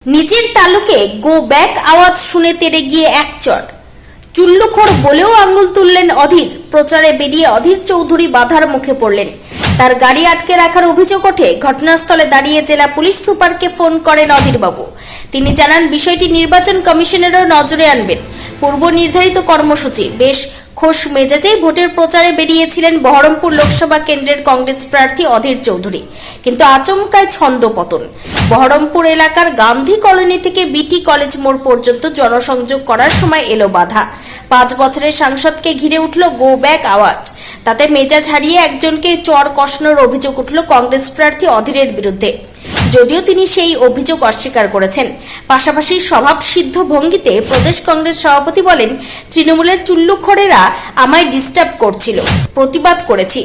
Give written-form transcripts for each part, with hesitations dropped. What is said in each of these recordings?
নিজের তালুকে go back আওয়াজ শুনে তেড়ে গিয়ে এক চট। চুল্লুখোর বলেও আঙুল তুললেন অধীর। প্রচারে বেরিয়ে অধীর চৌধুরী বাধার মুখে পড়লেন। তার গাড়ি আটকে রাখার অভিযোগ ওঠে। ঘটনাস্থলে দাঁড়িয়ে জেলা পুলিশ সুপারকে ফোন করেন অধীরবাবু। তিনি জানান বিষয়টি নির্বাচন কমিশনেরও নজরে আনবেন। পূর্ব নির্ধারিত কর্মসূচি বেশ খোশ মেজাজেই ভোটের প্রচারে বেরিয়েছিলেন বহরমপুর লোকসভা কেন্দ্রের কংগ্রেস প্রার্থী অধীর চৌধুরী, কিন্তু আচমকায় ছন্দপতন। বহরমপুর এলাকার গান্ধী কলোনি থেকে বিটি কলেজ মোড় পর্যন্ত জনসংযোগ করার সময় এলো বাধা। 5 বছরের সাংসদকে ঘিরে উঠল গো ব্যাক আওয়াজ। তাতে মেজাজ হারিয়ে একজনকে চর কষানোর অভিযোগ উঠল কংগ্রেস প্রার্থী অধীরের বিরুদ্ধে, যদিও তিনি সেই অভিযোগ অস্বীকার করেছেন। পাশাপাশি স্বভাবসিদ্ধ ভঙ্গিতে প্রদেশ কংগ্রেস সভাপতি বলেন, তৃণমূলের চুল্লুখড়েরা আমায় ডিস্টার্ব করছিল, প্রতিবাদ করেছি।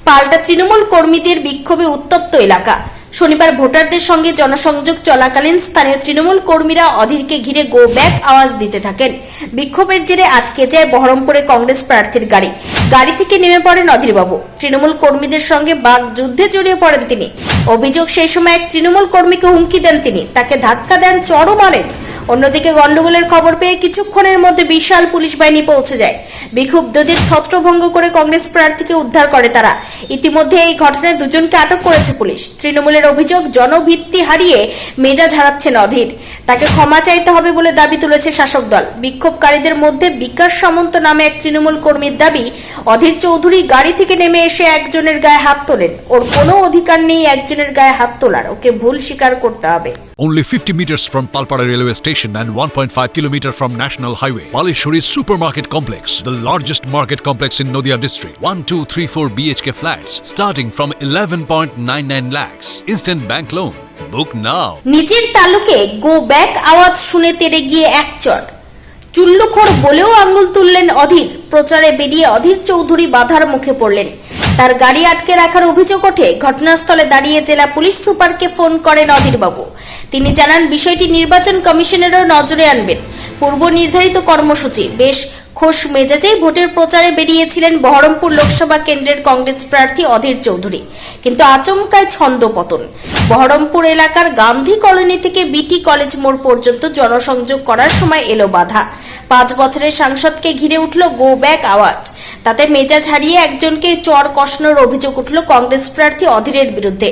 পাল্টা তৃণমূল কর্মীদের বিক্ষোভে উত্তপ্ত এলাকা। শনিবার ভোটারদের সঙ্গে জনসংযোগ চলাকালীন স্থানীয় তৃণমূল কর্মীরা অধীরকে ঘিরে গো ব্যাক আওয়াজ দিতে থাকেন। বিক্ষোভের জেরে আটকে যায় বহরমপুরে কংগ্রেস প্রার্থীর গাড়ি। গাড়ি থেকে নেমে পড়েন অধীরবাবু। তৃণমূল কর্মীদের সঙ্গে বাক যুদ্ধে জড়িয়ে পড়েন তিনি। অভিযোগ, সেই সময় এক তৃণমূল কর্মীকে হুমকি দেন তিনি, তাকে ধাক্কা দেন, চড়ও মারেন। অন্যদিকে গন্ডগোলের খবর পেয়ে কিছুক্ষণের মধ্যে বিশাল পুলিশ বাহিনী পৌঁছে যায়। বিক্ষুব্ধদের ছত্রভঙ্গ করে কংগ্রেস প্রার্থীকে উদ্ধার করে তারা। ইতিমধ্যে এই ঘটনায় দুজনকে আটক করেছে পুলিশ। তৃণমূলের অভিযোগ, জনভিত্তি হারিয়ে মেজাজ হারাচ্ছেন অধীর। তাকে ক্ষমা চাইতে হবে বলে দাবি তুলেছে শাসক দল। বিক্ষোভকারীদের মধ্যে বিকাশ সামন্ত নামে এক তৃণমূল কর্মীর দাবি, অধীর চৌধুরী গাড়ি থেকে নেমে এসে একজনের গায়ে হাত তোলেন। ওর কোনো অধিকার নেই একজনের গায়ে হাত তোলার, ওকে ভুল স্বীকার করতে হবে। Only 50 meters from Palpara railway station and 1.5 kilometer from National Highway, Palishuri Supermarket Complex, the largest market complex in Nadia district. 1, 2, 3, 4 BHK flats starting from 11.99 lakhs. Instant bank loan. Book now. নিজের তালুকে go back আওয়াজ শুনে তেড়ে গিয়ে এক চট। চুল্লুখোর বলেও আঙুল তুললেন অধীর। প্রচারে বেরিয়ে অধীর চৌধুরী বাধার মুখে পড়লেন। তার গাড়ি আটকে রাখার অভিযোগ ওঠে। ঘটনাস্থলে দাঁড়িয়ে জেলা পুলিশ সুপারকে ফোন করেন অধীরবাবু। তিনি জানান বিষয়টি নির্বাচন কমিশনেরও নজরে আনবেন। পূর্ব নির্ধারিত কর্মসূচি বেশ খোশ মেজাজেই ভোটের প্রচারে বেরিয়েছিলেন বহরমপুর লোকসভা কেন্দ্রের কংগ্রেস প্রার্থী অধীর চৌধুরী, কিন্তু আচমকায় ছন্দপতন। বহরমপুর এলাকার গান্ধী কলোনি থেকে বিটি কলেজ মোড় পর্যন্ত জনসংযোগ করার সময় এলো বাধা। 5 বছরের সাংসদকে ঘিরে উঠল গো ব্যাক আওয়াজ। তাতে মেজাজ হারিয়ে একজনকে চর কষানোর অভিযোগ উঠল কংগ্রেস প্রার্থী অধীরের বিরুদ্ধে,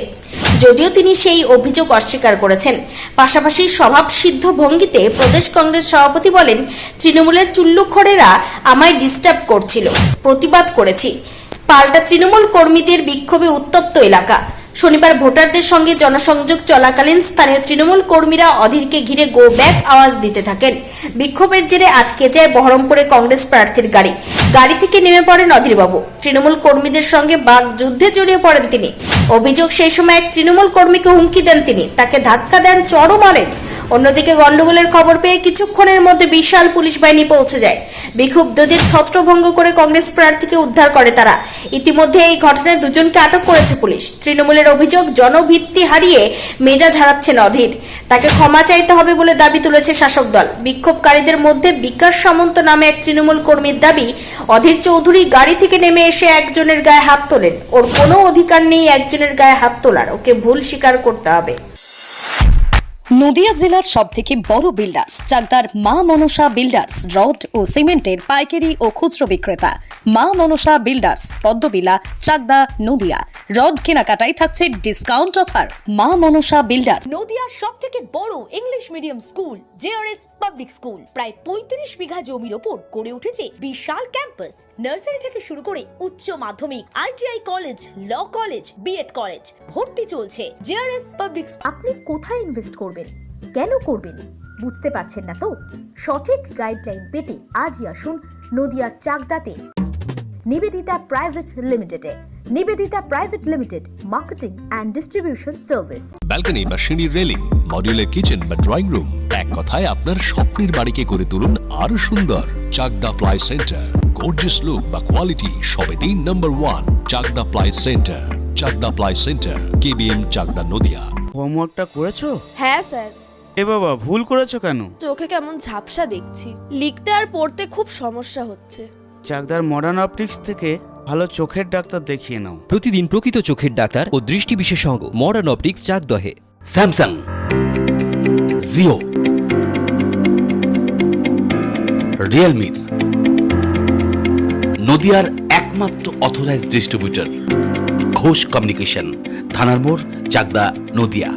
যদিও তিনি সেই অভিযোগ অস্বীকার করেছেন। পাশাপাশি স্বভাবসিদ্ধ ভঙ্গিতে প্রদেশ কংগ্রেস সভাপতি বলেন, তৃণমূলের চুল্লুখড়েরা আমায় ডিস্টার্ব করছিল, প্রতিবাদ করেছি। পাল্টা তৃণমূল কর্মীদের বিক্ষোভে উত্তপ্ত এলাকা। শনিবার ভোটারদের সঙ্গে জনসংযোগ চলাকালীন স্থানীয় তৃণমূল কর্মীরা অধীরকে ঘিরে গো ব্যাক আওয়াজ দিতে থাকেন। বিক্ষোভের জেরে আটকে যায় বহরমপুরে কংগ্রেস প্রার্থীর গাড়ি। গাড়ি থেকে নেমে পড়েন অধীরবাবু। তৃণমূল কর্মীদের সঙ্গে বাক যুদ্ধে জড়িয়ে পড়েন তিনি। অভিযোগ, সেই সময় এক তৃণমূল কর্মীকে হুমকি দেন তিনি, তাকে ধাক্কা দেন, চড়ও মারেন। অন্যদিকে গন্ডগোলের খবর পেয়ে কিছুক্ষণের মধ্যে বিশাল পুলিশ বাহিনী পৌঁছে যায়। বিক্ষুব্ধদের ছত্রভঙ্গ করে কংগ্রেস প্রার্থীকে উদ্ধার করে তারা। ইতিমধ্যে এই ঘটনায় দুজনকে আটক করেছে পুলিশ। তৃণমূলের অভিযোগ, জনভিত্তি হারিয়ে মেজাজ হারাচ্ছেন অধীর। তাকে ক্ষমা চাইতে হবে বলে দাবি তুলেছে শাসক দল। বিক্ষোভকারীদের মধ্যে বিকাশ সামন্ত নামে এক তৃণমূল কর্মীর দাবি, অধীর চৌধুরী গাড়ি থেকে নেমে এসে একজনের গায়ে হাত তোলেন। ওর কোনো অধিকার নেই একজনের গায়ে হাত তোলার, ওকে ভুল স্বীকার করতে হবে। নদিয়া জেলার সবথেকে বড় বিল্ডার্স চাকদার মা মনসা বিল্ডার্স, রড ও সিমেন্টের পাইকারি ও খুচরো বিক্রেতা। মা মনসা বিল্ডার্স, পদ্মবিলা, চাকদা, নদিয়া। রড কেনাকাটায় থাকছে ডিসকাউন্ট অফার। মা মনসা বিল্ডার্স। নদিয়ার সবথেকে বড় English medium school JRS public school, প্রায় 35 বিঘা জমির ওপর গড়ে উঠেছে বিশাল ক্যাম্পাস। নার্সারি থেকে শুরু করে উচ্চ মাধ্যমিক, ITI college, law college, BEd college, ভর্তি চলছে। JRS public. আপনি কোথায় ইনভেস্ট করবেন, কেন করবেন বুঝতে পারছেন না তো? সঠিক গাইডলাইন পেতে আজই আসুন নদিয়ার চাকদাতে নিবেদিতা প্রাইভেট লিমিটেডে। Nivedita private limited, marketing and distribution service. Balcony বা সিঁড়ির রেলিং, মডিউলার কিচেন বা ড্রয়িং রুম, এক কথায় আপনার স্বপ্নের বাড়িকে করে তুলুন আরো সুন্দর। Chakdah ply centre, gorgeous look বা কোয়ালিটি সবেতেই number 1। Chakdah ply centre, Chakdah ply centre, KBM, Chakdah, Nadia. হোমওয়ার্কটা করেছো? হ্যাঁ স্যার। এ বাবা, ভুল করেছো কেন? চোখে কেমন ঝাপসা দেখছি, লিখতে আর পড়তে খুব সমস্যা হচ্ছে। চাকদার মডার্ন অপটিক্স থেকে ভালো চোখের ডাক্তার দেখিয়ে নাও। প্রতিদিন প্রকৃত চোখের ডাক্তার ও দৃষ্টি বিশেষজ্ঞ মডার্ন অপটিক্স চাকদহে। স্যামসাং জিও, রিয়েলমির নদিয়ার একমাত্র অথরাইজড ডিস্ট্রিবিউটর ঘোষ কমিউনিকেশন, থানার মোড়, চাকদা, নদিয়া।